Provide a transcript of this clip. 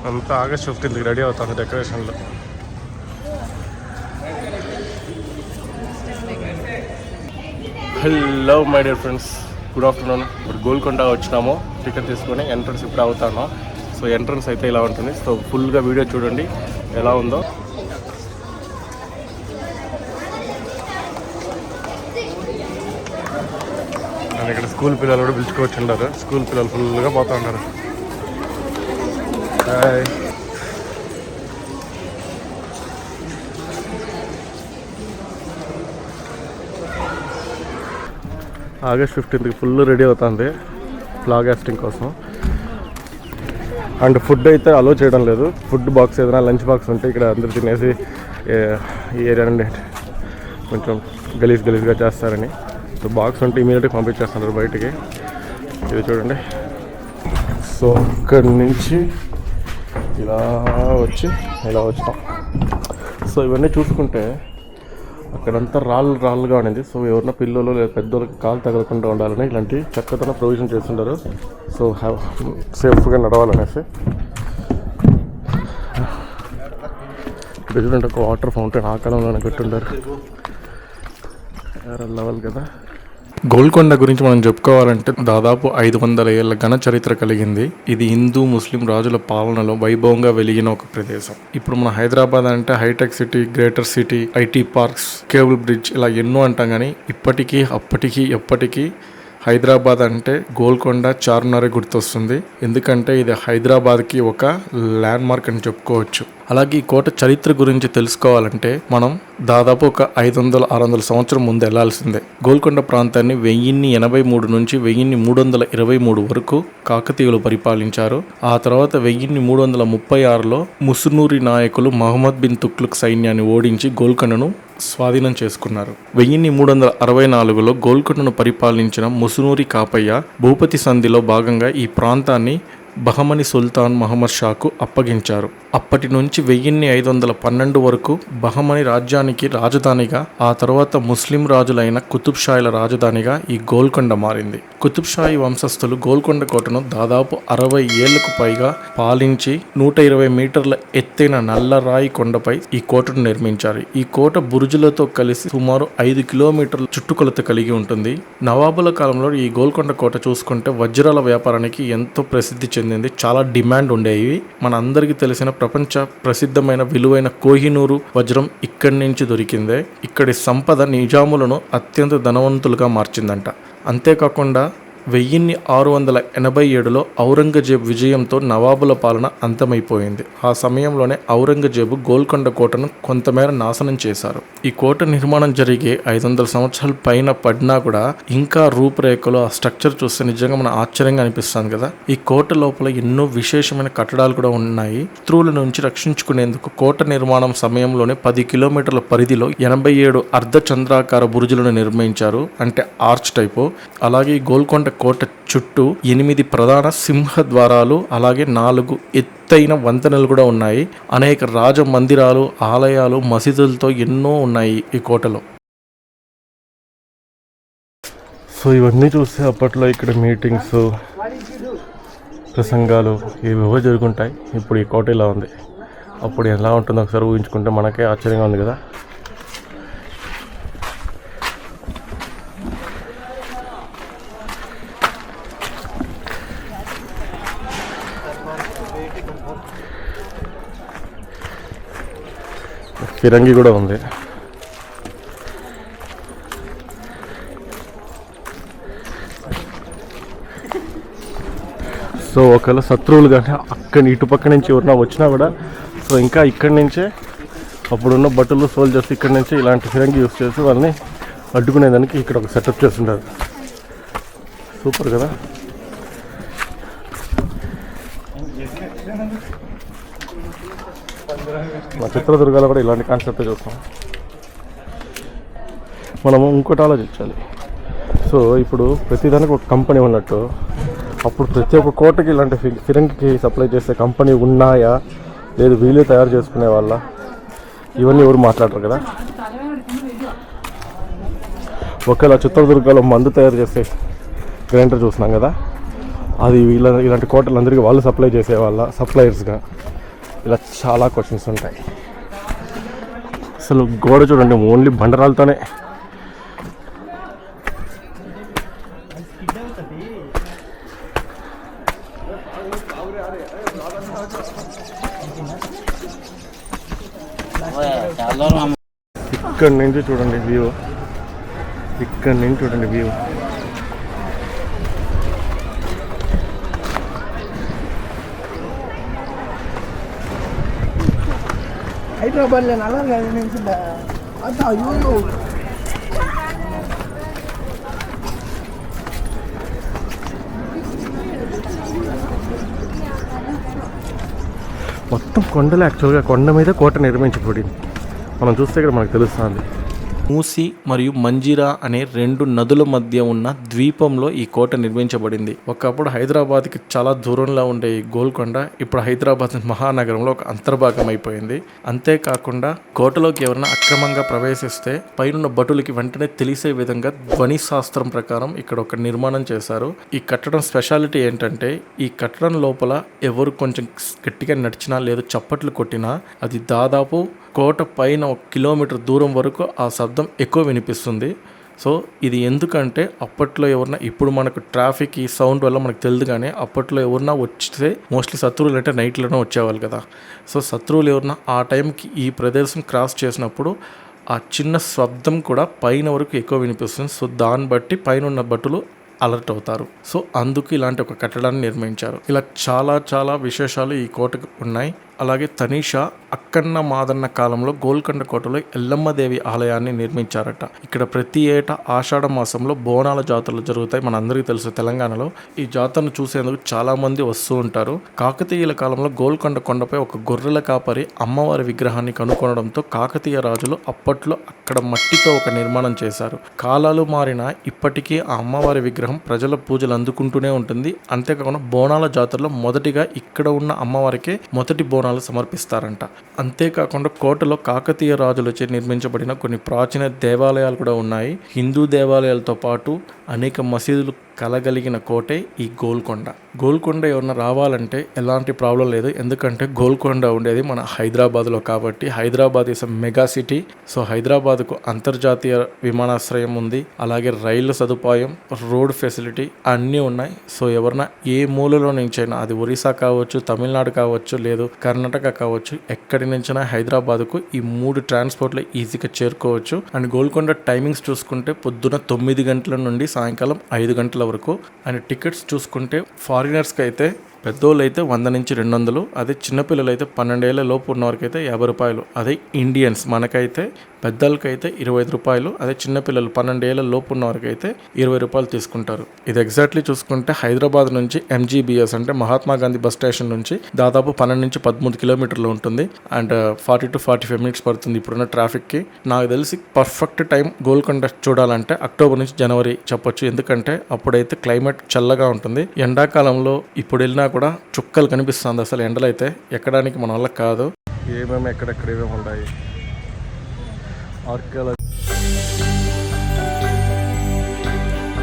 అంతా ఆగస్ట్ 15కి రెడీ అవుతుంది డెకరేషన్లో. Hello my dear friends, good afternoon. ఇప్పుడు గోల్కొండ వచ్చినాము, టికెట్ తీసుకొని ఎంట్రన్స్ ఇప్పుడు అవుతాను. సో ఎంట్రన్స్ అయితే ఇలా ఉంటుంది. సో ఫుల్గా వీడియో చూడండి ఎలా ఉందో. నేను ఇక్కడ స్కూల్ పిల్లలు కూడా పిలుచుకోవచ్చుండారు. స్కూల్ పిల్లలు ఫుల్గా పోతూ ఉన్నారు. హాయ్. ఆగస్ట్ 15కి ఫుల్ రెడీ అవుతుంది ఫ్లాగ్ హాస్టింగ్ కోసం. అండ్ ఫుడ్ అయితే అలో చేయడం లేదు. ఫుడ్ బాక్స్ ఏదైనా లంచ్ బాక్స్ ఉంటే ఇక్కడ అందరు తినేసి ఈ ఏరియా నుండి కొంచెం గలీజ్గా చేస్తారని. సో బాక్స్ ఉంటే ఇమీడియట్గా పంపించేస్తున్నారు బయటికి. ఇది చూడండి. సో ఇక్కడి నుంచి ఇలా వచ్చినాం. సో ఇవన్నీ చూసుకుంటే అక్కడంతా రాళ్ళుగా ఉండింది. సో ఎవరైనా పిల్లలు లేదా పెద్దోళ్ళకి కాలు తగలకుండా ఉండాలని ఇలాంటి చక్కగా ప్రొవిజన్ చేస్తుంటారు. సో సేఫ్గా నడవాలనేసి. చూడండి, ఒక వాటర్ ఫౌంటైన్ ఆ కాలంలోనే పెట్టుంటారు. లెవెల్ కదా. గోల్కొండ గురించి మనం చెప్పుకోవాలంటే దాదాపు 500 ఏళ్ల ఘన చరిత్ర కలిగింది. ఇది హిందూ ముస్లిం రాజుల పాలనలో వైభవంగా వెలిగిన ఒక ప్రదేశం. ఇప్పుడు మన హైదరాబాద్ అంటే hitech city, greater city, IT parks, cable bridge ఇలా ఎన్నో అంటాం. కానీ ఇప్పటికీ అప్పటికీ ఎప్పటికీ హైదరాబాద్ అంటే గోల్కొండ, చార్మినార్ గుర్తొస్తుంది. ఎందుకంటే ఇది హైదరాబాద్కి ఒక ల్యాండ్ మార్క్ అని చెప్పుకోవచ్చు. అలాగే ఈ కోట చరిత్ర గురించి తెలుసుకోవాలంటే మనం దాదాపు ఒక 500-600 సంవత్సరం ముందు వెళ్లాల్సిందే. గోల్కొండ ప్రాంతాన్ని 1083 నుంచి 1323 వరకు కాకతీయులు పరిపాలించారు. ఆ తర్వాత 1336లో ముసునూరి నాయకులు మహమ్మద్ బిన్ తుగ్లక్ సైన్యాన్ని ఓడించి గోల్కొండను స్వాధీనం చేసుకున్నారు. 1364లో గోల్కొండను పరిపాలించిన ముసునూరి కాపయ్య భూపతి సంధిలో భాగంగా ఈ ప్రాంతాన్ని బహమని సుల్తాన్ మహమ్మద్ షాకు అప్పగించారు. అప్పటి నుంచి 1512 వరకు బహమని రాజ్యానికి రాజధానిగా, ఆ తర్వాత ముస్లిం రాజులైన కుతుబ్ షాయిల రాజధానిగా ఈ గోల్కొండ మారింది. కుతుబ్ షాయి వంశస్థులు గోల్కొండ కోటను దాదాపు 60 ఏళ్లకు పైగా పాలించి 120 మీటర్ల ఎత్తైన నల్లరాయి కొండపై ఈ కోటను నిర్మించారు. ఈ కోట బురుజులతో కలిసి సుమారు 5 కిలోమీటర్ల చుట్టుకొలత కలిగి ఉంటుంది. నవాబుల కాలంలో ఈ గోల్కొండ కోట చూసుకుంటే వజ్రాల వ్యాపారానికి ఎంతో ప్రసిద్ధి చెందింది. చాలా డిమాండ్ ఉండేవి. మన అందరికీ తెలిసిన ప్రపంచ ప్రసిద్ధమైన విలువైన కోహినూరు వజ్రం ఇక్కడి నుంచి దొరికిందే. ఇక్కడి సంపద నిజాములను అత్యంత ధనవంతులుగా మార్చిందంట. అంతేకాకుండా 1687లో ఔరంగజేబు విజయంతో నవాబుల పాలన అంతమైపోయింది. ఆ సమయంలోనే ఔరంగజేబు గోల్కొండ కోటను కొంతమేర నాశనం చేశారు. ఈ కోట నిర్మాణం జరిగే 500 సంవత్సరాల పైన పడినా కూడా ఇంకా రూపురేఖలు, ఆ స్ట్రక్చర్ చూస్తే నిజంగా మన ఆశ్చర్యంగా అనిపిస్తుంది కదా. ఈ కోట లోపల ఎన్నో విశేషమైన కట్టడాలు కూడా ఉన్నాయి. శత్రువుల నుంచి రక్షించుకునేందుకు కోట నిర్మాణం సమయంలోనే 10 కిలోమీటర్ల పరిధిలో 87 అర్ధచంద్రాకార బురుజులను నిర్మించారు, అంటే ఆర్చ్ టైపు. అలాగే గోల్కొండ కోట చుట్టూ 8 ప్రధాన సింహ ద్వారాలు, అలాగే 4 ఎత్తైన వంతెనలు కూడా ఉన్నాయి. అనేక రాజ మందిరాలు, ఆలయాలు, మసీదులతో ఎన్నో ఉన్నాయి ఈ కోటలో. సో ఇవన్నీ చూస్తే అప్పట్లో ఇక్కడ మీటింగ్స్, ప్రసంగాలు ఏవేవో జరుగుంటాయి. ఇప్పుడు ఈ కోట ఇలా ఉంది. అప్పుడు ఎలా ఉంటుందో ఒకసారి ఊహించుకుంటే మనకే ఆశ్చర్యంగా ఉంది కదా. ఫిరంగి కూడా ఉంది. సో ఒకవేళ శత్రువులు కానీ అక్కడి ఇటుపక్క నుంచి ఎవరైనా వచ్చినా కూడా సో ఇంకా ఇక్కడి నుంచే అప్పుడున్న బట్టలు సోల్జర్స్ ఇక్కడి నుంచి ఇలాంటి ఫిరంగి యూస్ చేసి వాళ్ళని అడ్డుకునేదానికి ఇక్కడ ఒక సెటప్ చేస్తుంటారు. సూపర్ కదా. మా చిత్రదుర్గాలో కూడా ఇలాంటి కాన్సెప్ట్ చూస్తాం. మనము ఇంకోటి ఆలోచించాలి. సో ఇప్పుడు ప్రతిదానికి ఒక కంపెనీ ఉన్నట్టు అప్పుడు ప్రతి ఒక్క కోటకి ఇలాంటి ఫిరంగికి సప్లై చేసే కంపెనీ ఉన్నాయా, లేదు వీళ్ళే తయారు చేసుకునే వాళ్ళ, ఇవన్నీ ఎవరు మాట్లాడరు కదా. ఒకవేళ చిత్రదుర్గాలో మందు తయారు చేసే గ్రైండర్ చూసినాం కదా, అది ఇలాంటి కోటలందరికీ వాళ్ళు సప్లై చేసేవాళ్ళ సప్లయర్స్గా. ఇలా చాలా క్వశ్చన్స్ ఉంటాయి. అసలు గోడ చూడండి, ఓన్లీ బండరాలతోనే. ఇక్కడ నుంచి చూడండి వ్యూ, ఇక్కడ నుంచి చూడండి వ్యూ. హైదరాబాద్లో నల్లగా మొత్తం కొండలు. యాక్చువల్గా కొండ మీద కోట నిర్మించబడింది. మనం చూస్తే ఇక్కడ మనకు తెలుస్తుంది. మూసి మరియు మంజీరా అనే రెండు నదుల మధ్య ఉన్న ద్వీపంలో ఈ కోట నిర్మించబడింది. ఒకప్పుడు హైదరాబాద్కి చాలా దూరంలో ఉండే ఈ గోల్కొండ ఇప్పుడు హైదరాబాద్ మహానగరంలో ఒక అంతర్భాగం అయిపోయింది. అంతేకాకుండా కోటలోకి ఎవరైనా అక్రమంగా ప్రవేశిస్తే పైనున్న భటులకి వెంటనే తెలిసే విధంగా ధ్వని శాస్త్రం ప్రకారం ఇక్కడ ఒక నిర్మాణం చేశారు. ఈ కట్టడం స్పెషాలిటీ ఏంటంటే ఈ కట్టడం లోపల ఎవరు కొంచెం గట్టిగా నడిచినా లేదు చప్పట్లు కొట్టినా అది దాదాపు కోట పైన 1 కిలోమీటర్ దూరం వరకు ఆ శబ్దం ఎక్కువ వినిపిస్తుంది. సో ఇది ఎందుకంటే అప్పట్లో ఎవరన్నా, ఇప్పుడు మనకు ట్రాఫిక్ ఈ సౌండ్ వల్ల మనకు తెలియదు, కానీ అప్పట్లో ఎవరన్నా వస్తే మోస్ట్లీ శత్రువులు అంటే నైట్లోనే వచ్చేవాళ్ళు కదా. సో శత్రువులు ఎవరన్నా ఆ టైంకి ఈ ప్రదేశం క్రాస్ చేసినప్పుడు ఆ చిన్న శబ్దం కూడా పైన వరకు ఎక్కువ వినిపిస్తుంది. సో దాన్ని బట్టి పైన ఉన్న భటులు అలర్ట్ అవుతారు. సో అందుకు ఇలాంటి ఒక కట్టడాన్ని నిర్మించారు. ఇలా చాలా చాలా విశేషాలు ఈ కోటకు ఉన్నాయి. అలాగే తనీషా అక్కన్న మాదన్న కాలంలో గోల్కొండ కోటలో ఎల్లమ్మదేవి ఆలయాన్ని నిర్మించారట. ఇక్కడ ప్రతి ఏటా ఆషాఢ మాసంలో బోనాల జాతరలు జరుగుతాయి. మనందరికీ తెలుసు తెలంగాణలో. ఈ జాతరను చూసేందుకు చాలా మంది వస్తూ ఉంటారు. కాకతీయుల కాలంలో గోల్కొండ కొండపై ఒక గొర్రెల కాపరి అమ్మవారి విగ్రహాన్ని కనుగొనడంతో కాకతీయ రాజులు అప్పట్లో అక్కడ మట్టితో ఒక నిర్మాణం చేశారు. కాలాలు మారినా ఇప్పటికీ ఆ అమ్మవారి విగ్రహం ప్రజల పూజలు అందుకుంటూనే ఉంటుంది. అంతేకాకుండా బోనాల జాతరలో మొదటిగా ఇక్కడ ఉన్న అమ్మవారికే మొదటి బోనాలు సమర్పిస్తారంట. అంతేకాకుండా కోటలో కాకతీయ రాజులచే నిర్మించబడిన కొన్ని ప్రాచీన దేవాలయాలు కూడా ఉన్నాయి. హిందూ దేవాలయాలతో పాటు అనేక మసీదులు కలగలిగిన కోటే ఈ గోల్కొండ. గోల్కొండ ఎవరన్నా రావాలంటే ఎలాంటి ప్రాబ్లం లేదు, ఎందుకంటే గోల్కొండ ఉండేది మన హైదరాబాద్లో కాబట్టి. Hyderabad is mega city. So హైదరాబాద్కు అంతర్జాతీయ విమానాశ్రయం ఉంది, అలాగే రైలు సదుపాయం, రోడ్ ఫెసిలిటీ అన్నీ ఉన్నాయి. సో ఎవరన్నా ఏ మూలలో నుంచైనా, అది ఒరిస్సా కావచ్చు, తమిళనాడు కావచ్చు, లేదు కర్ణాటక కావచ్చు, ఎక్కడి నుంచైనా హైదరాబాద్కు ఈ 3 ట్రాన్స్పోర్ట్లో ఈజీగా చేరుకోవచ్చు. అండ్ గోల్కొండ టైమింగ్స్ చూసుకుంటే పొద్దున 9 గంటల నుండి సాయంకాలం 5 గంటల వరకు. అండ్ టికెట్స్ చూసుకుంటే ఫారినర్స్కి అయితే పెద్దోళ్ళు అయితే 100 నుంచి 200, అదే చిన్నపిల్లలు అయితే 12 ఏళ్ళ లోపు ఉన్నవారికి అయితే 50 రూపాయలు. అదే ఇండియన్స్ మనకైతే పెద్దలకైతే 25 రూపాయలు, అదే చిన్నపిల్లలు 12 ఏళ్ళ లోపు ఉన్నవారికి అయితే 20 రూపాయలు తీసుకుంటారు. ఇది ఎగ్జాక్ట్లీ చూసుకుంటే హైదరాబాద్ నుంచి MGBS అంటే మహాత్మా గాంధీ బస్ స్టేషన్ నుంచి దాదాపు 12 నుంచి 13 కిలోమీటర్లు ఉంటుంది. అండ్ 40 to 45 మినిట్స్ పడుతుంది ఇప్పుడున్న ట్రాఫిక్కి. నాకు తెలిసి పర్ఫెక్ట్ టైం గోల్కొండ చూడాలంటే అక్టోబర్ నుంచి జనవరి చెప్పొచ్చు, ఎందుకంటే అప్పుడైతే క్లైమేట్ చల్లగా ఉంటుంది. ఎండాకాలంలో ఇప్పుడు వెళ్ళినా కూడా చుక్కలు కనిపిస్తుంది. అసలు ఎండలైతే ఎక్కడానికి మన వల్ల కాదు. ఏమేమి ఎక్కడెక్కడ ఏమేమి ఉన్నాయి ఆర్కియాలజీ